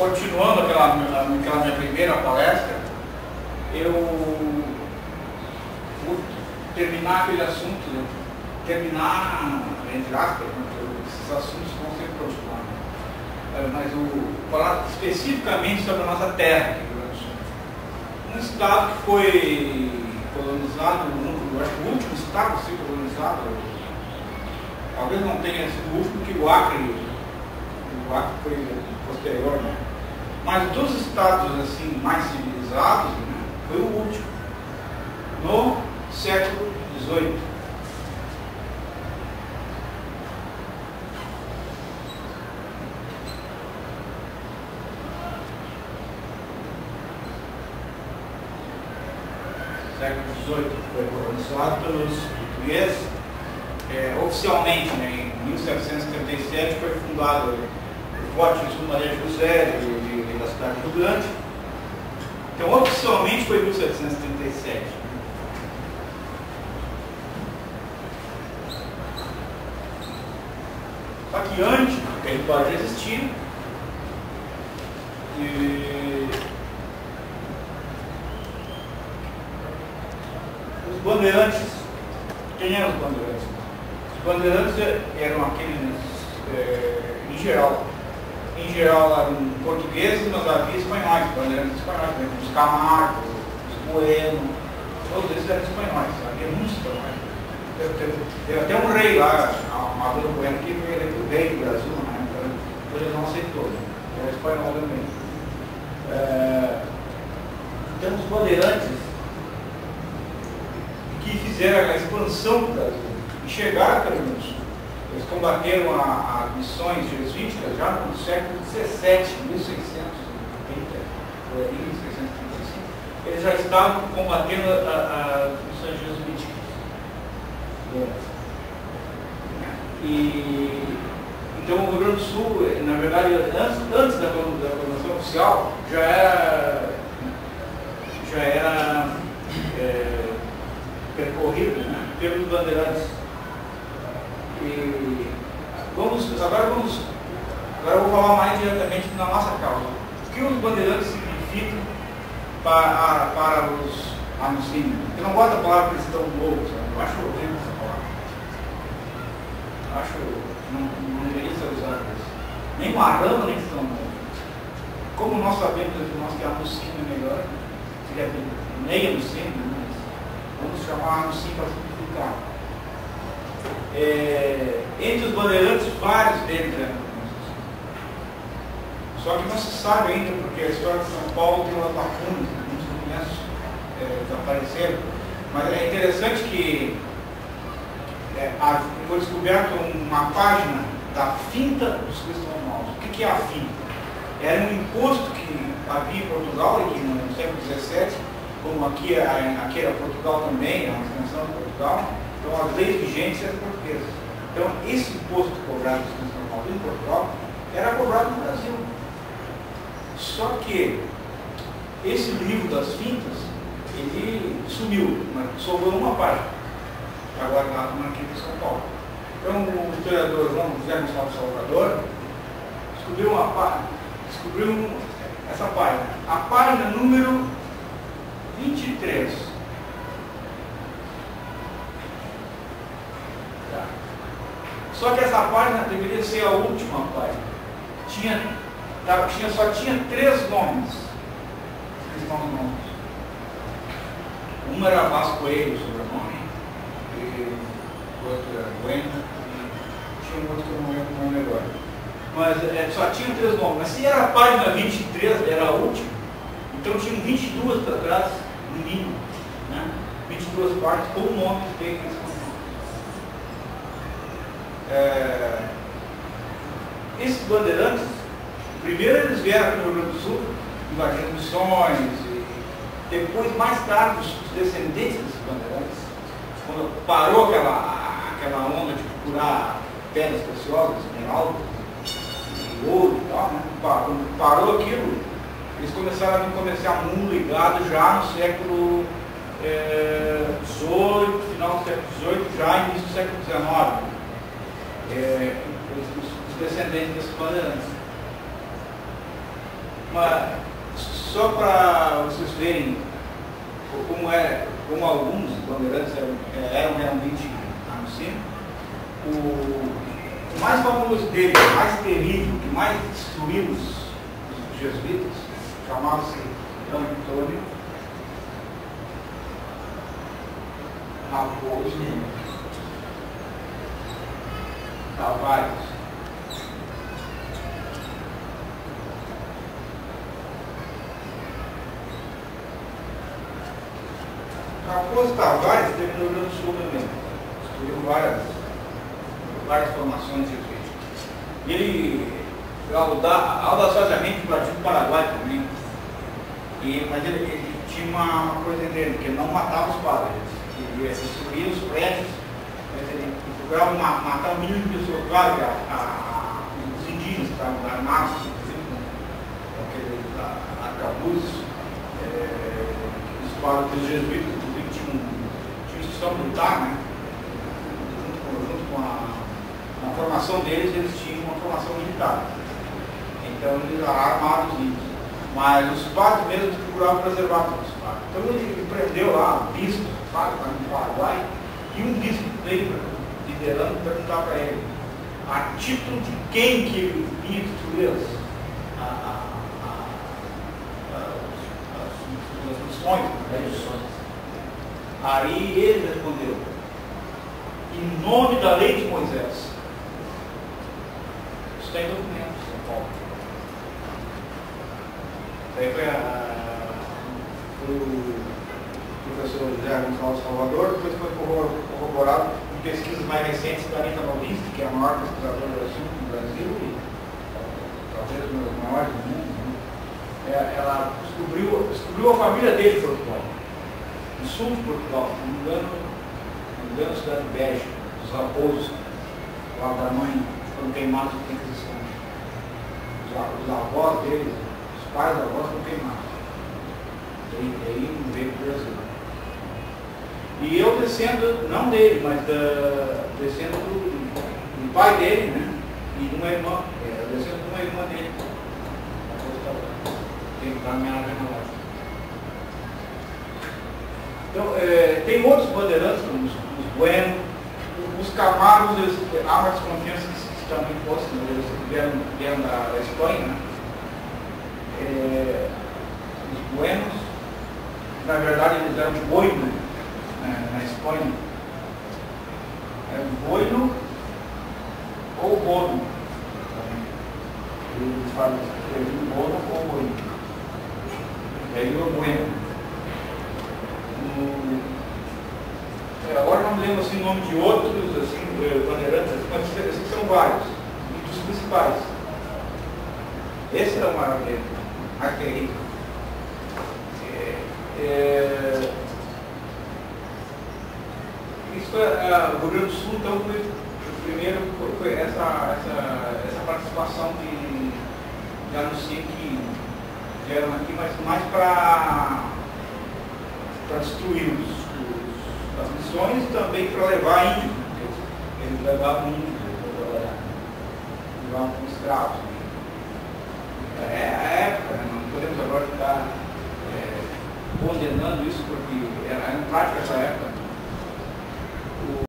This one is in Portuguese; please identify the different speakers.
Speaker 1: continuando aquela minha primeira palestra, eu vou terminar aquele assunto, né? Terminar, entre aspas, esses assuntos vão sempre continuar. Mas falar especificamente sobre a nossa terra, aqui do Rio Grande do Sul. Um estado que foi colonizado, eu acho que o último estado a ser colonizado, talvez não tenha sido o último, que o Acre foi posterior, né? Mas dos estados assim, mais civilizados, né, foi o último, no século XVIII. Século XVIII foi colonizado pelos portugueses. Oficialmente, né, em 1777 foi fundado o Forte de Maria José da cidade do Rio Grande. Então, oficialmente foi em 1777. Só que antes, o território já existia. Os bandeirantes, quem eram os bandeirantes? Os bandeirantes eram aqueles, em geral eram portugueses, mas havia espanhóis, bandeirantes espanhóis, os Camargo, os Bueno, todos eles eram espanhóis, havia muitos espanhóis. Teve até um rei lá, Amador Bueno, que foi eleito o rei do Brasil, né? Então ele não aceitou, era espanhol também. Então os bandeirantes que fizeram a expansão do Brasil e chegaram para o Rio Grande do Sul. Eles combateram as missões jesuíticas já no século XVII, 1630, por aí, 1635. Eles já estavam combatendo as missões jesuíticas. Então o Rio Grande do Sul, na verdade, antes da colonização oficial, já era percorrido, né, pelos bandeirantes. Agora eu vou falar mais diretamente na nossa causa. O que os bandeirantes significam para os anunciantes? Eu não gosto da palavra cristão novo, eu acho horrível essa palavra. Acho que não deveria ser usada isso. Nem marrano, nem cristão novo. Como nós sabemos que nós que anunciam é melhor, seria meio anunciante, mas vamos chamar anunciante para simplificar. Entre os bandeirantes, vários deles eram comunistas. Só que não se sabe ainda, porque a história de São Paulo tem umas lacunas, muitos documentos desapareceram. Mas é interessante que foi descoberta uma página da finta dos cristãos novos. O que é a finta? Era um imposto que havia em Portugal, e que no século XVII, como aqui era Portugal também, é uma extensão de Portugal. Então, as leis vigentes eram portuguesas. Então, esse imposto cobrado dos cristãos novos em Portugal era cobrado no Brasil. Só que esse livro das fintas, ele sumiu, mas sobrou uma página, agora aqui em São Paulo. Então, o historiador João José Gonçalves Salvador descobriu essa página. A página número 23. Só que essa página deveria ser a última página. Só tinha 3 nomes. Cristãos novos. Uma era Vasco Coelho, o sobrenome, e o outro era Bueno, e tinha um outro que eu não lembro o nome agora. Mas só tinha 3 nomes. Mas se era a página 23, era a última, então tinham 22 para trás, no mínimo. Né? 22 partes com o nome de cristãos. Esses bandeirantes, primeiro eles vieram para o Rio Grande do Sul, invadindo missões, e depois, mais tarde, os descendentes desses bandeirantes, quando parou aquela onda de procurar pedras preciosas, esmeralda, e ouro e tal, né? Quando parou aquilo, eles começaram a vir comerciar mundo e gado já no século XVIII, final do século XVIII, já início do século XIX. Os descendentes desses bandeirantes. Mas, só para vocês verem como alguns bandeirantes eram realmente anunciantes, o mais famoso deles, o mais terrível, que mais destruiu os jesuítas, chamava-se Antônio Raposo Tavares. Raposo Tavares teve no Rio Grande do Sul também. Estudou várias formações jesuíticas. E ele audaciosamente praticou o Paraguai também. Mas ele tinha uma coisa dele, que ele não matava os padres. Ele destruía os prédios, mas ele procurava matar o mínimo de pessoas. Claro que os indígenas que estavam armados, com aqueles arcabuzes, os padres dos jesuítas, tinha instituição militar, né? Junto com a formação deles, eles tinham uma formação militar. Então eles armaram os índios. Mas os padres mesmo procuravam preservar todos os padres. Então ele prendeu lá bispos no Paraguai, e um bispo veio liderando perguntar para ele a título de quem que ele ia destruir as missões. Aí ele respondeu: em nome da lei de Moisés. Isso tem documento, São Paulo. Daí foi o professor José Gonçalves Salvador, depois foi corroborado em pesquisas mais recentes da Anitta Malvista, que é a maior pesquisadora do assunto no Brasil e talvez uma das maiores do mundo. Ela descobriu a família dele, Portugal, no sul de Portugal, não me engano, a cidade de Beja, os raposos, lá da mãe, foram queimados por Inquisição. Os avós deles, os pais da avós foram queimados. Aí veio para o Brasil. E eu descendo, não dele, mas descendo do pai dele, né? E de uma irmã, descendo de uma irmã dele. Tem que estar na minha genealógica. Então, tem outros bandeirantes, como os Bueno, os Camaros, há uma desconfiança que também fossem, eles vieram da Espanha, né? Os Buenos, na verdade eles eram de Boino, né? Na Espanha. Era Boino ou Bono. Eles falam Bono ou Boino. E aí o Bueno. Agora não me lembro assim, o nome de outros assim, bandeirantes, mas esses são vários, e dos principais. Esse é o maior dele, mais terrível. Isso o Rio Grande do Sul, então, foi essa participação de anunciantes que vieram aqui, mas mais para destruir as missões e também para levar índios, porque eles levavam índios para trabalhar, levavam como escravos. É a época, né? Não podemos agora ficar condenando isso, porque era em prática essa época.